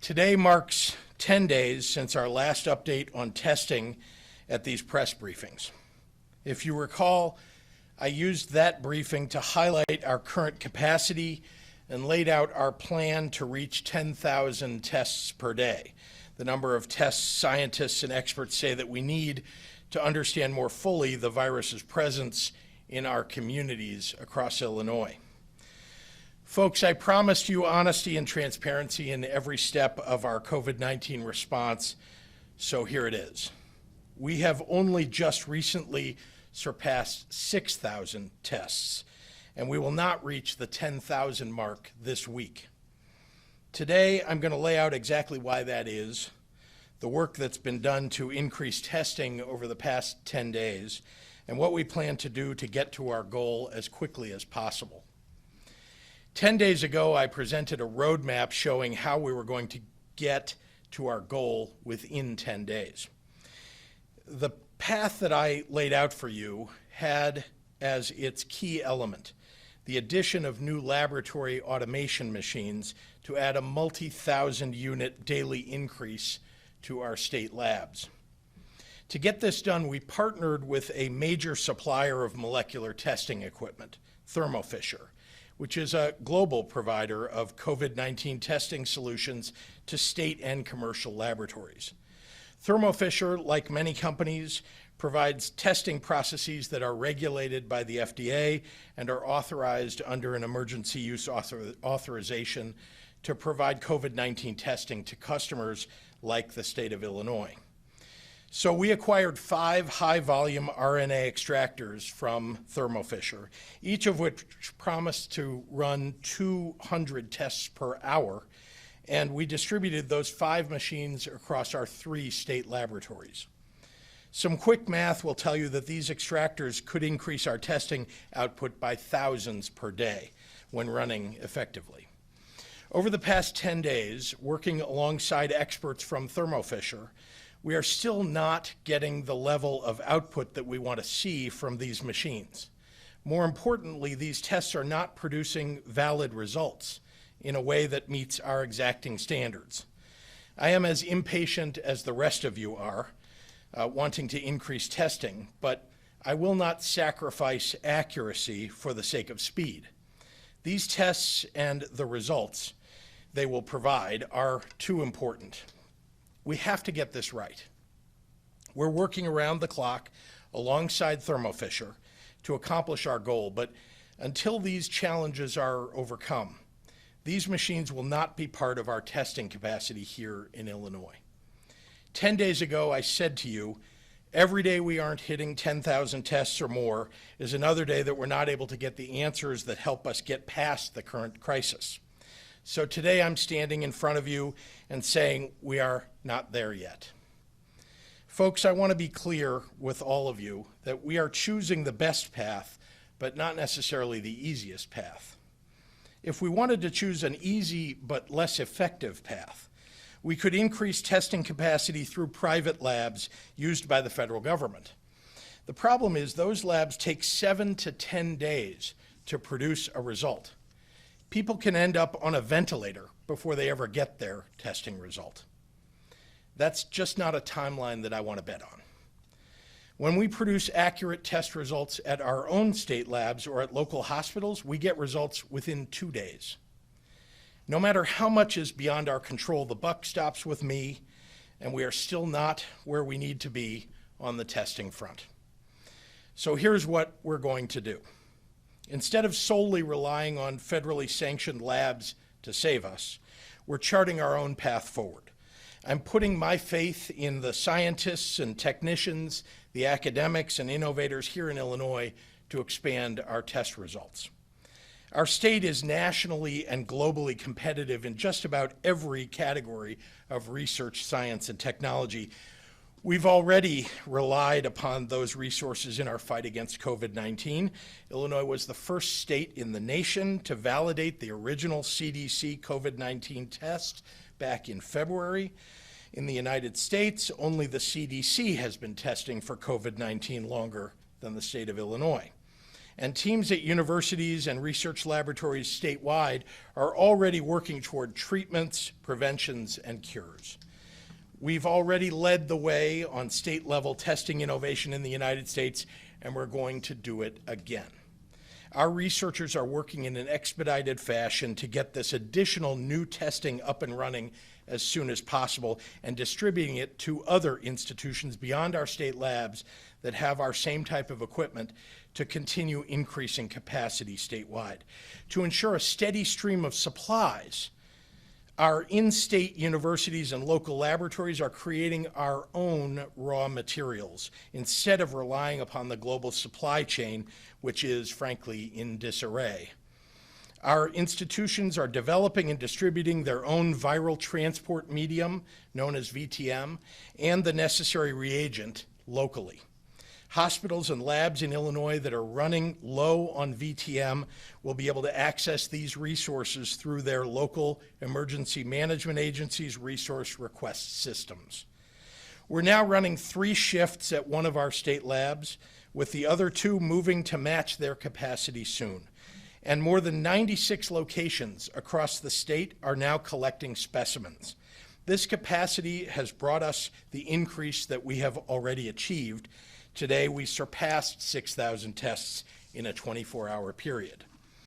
Today marks 10 days since our last update on testing at these press briefings. If you recall, I used that briefing to highlight our current capacity and laid out our plan to reach 10,000 tests per day, the number of tests scientists and experts say that we need to understand more fully the virus's presence in our communities across Illinois. Folks, I promised you honesty and transparency in every step of our COVID-19 response, so here it is. We have only just recently surpassed 6,000 tests, and we will not reach the 10,000 mark this week. Today, I'm going to lay out exactly why that is, the work that's been done to increase testing over the past 10 days, and what we plan to do to get to our goal as quickly as possible. 10 days ago, I presented a roadmap showing how we were going to get to our goal within 10 days. The path that I laid out for you had as its key element the addition of new laboratory automation machines to add a multi-thousand unit daily increase to our state labs. To get this done, we partnered with a major supplier of molecular testing equipment, Thermo Fisher, which is a global provider of COVID-19 testing solutions to state and commercial laboratories. Thermo Fisher, like many companies, provides testing processes that are regulated by the FDA and are authorized under an emergency use authorization to provide COVID-19 testing to customers like the state of Illinois. So we acquired 5 high-volume RNA extractors from Thermo Fisher, each of which promised to run 200 tests per hour, and we distributed those 5 machines across our 3 state laboratories. Some quick math will tell you that these extractors could increase our testing output by thousands per day when running effectively. Over the past 10 days, working alongside experts from Thermo Fisher, we are still not getting the level of output that we want to see from these machines. More importantly, these tests are not producing valid results in a way that meets our exacting standards. I am as impatient as the rest of you are, wanting to increase testing, but I will not sacrifice accuracy for the sake of speed. These tests and the results they will provide are too important. We have to get this right. We're working around the clock alongside Thermo Fisher to accomplish our goal, but until these challenges are overcome, these machines will not be part of our testing capacity here in Illinois. 10 days ago, I said to you, every day we aren't hitting 10,000 tests or more is another day that we're not able to get the answers that help us get past the current crisis. So today I'm standing in front of you and saying we are not there yet. Folks, I want to be clear with all of you that we are choosing the best path, but not necessarily the easiest path. If we wanted to choose an easy but less effective path, we could increase testing capacity through private labs used by the federal government. The problem is those labs take 7 to 10 days to produce a result. People can end up on a ventilator before they ever get their testing result. That's just not a timeline that I want to bet on. When we produce accurate test results at our own state labs or at local hospitals, we get results within 2 days. No matter how much is beyond our control, the buck stops with me, and we are still not where we need to be on the testing front. So here's what we're going to do. Instead of solely relying on federally sanctioned labs to save us, we're charting our own path forward. I'm putting my faith in the scientists and technicians, the academics and innovators here in Illinois to expand our test results. Our state is nationally and globally competitive in just about every category of research, science, and technology. We've already relied upon those resources in our fight against COVID-19. Illinois was the first state in the nation to validate the original CDC COVID-19 test back in February. In the United States, only the CDC has been testing for COVID-19 longer than the state of Illinois. And teams at universities and research laboratories statewide are already working toward treatments, preventions, and cures. We've already led the way on state-level testing innovation in the United States, and we're going to do it again. Our researchers are working in an expedited fashion to get this additional new testing up and running as soon as possible and distributing it to other institutions beyond our state labs that have our same type of equipment to continue increasing capacity statewide. To ensure a steady stream of supplies, our in-state universities and local laboratories are creating our own raw materials instead of relying upon the global supply chain, which is, frankly, in disarray. Our institutions are developing and distributing their own viral transport medium, known as VTM, and the necessary reagent locally. Hospitals and labs in Illinois that are running low on VTM will be able to access these resources through their local emergency management agencies' resource request systems. We're now running 3 shifts at one of our state labs, with the other 2 moving to match their capacity soon. And more than 96 locations across the state are now collecting specimens. This capacity has brought us the increase that we have already achieved. Today, we surpassed 6,000 tests in a 24-hour period.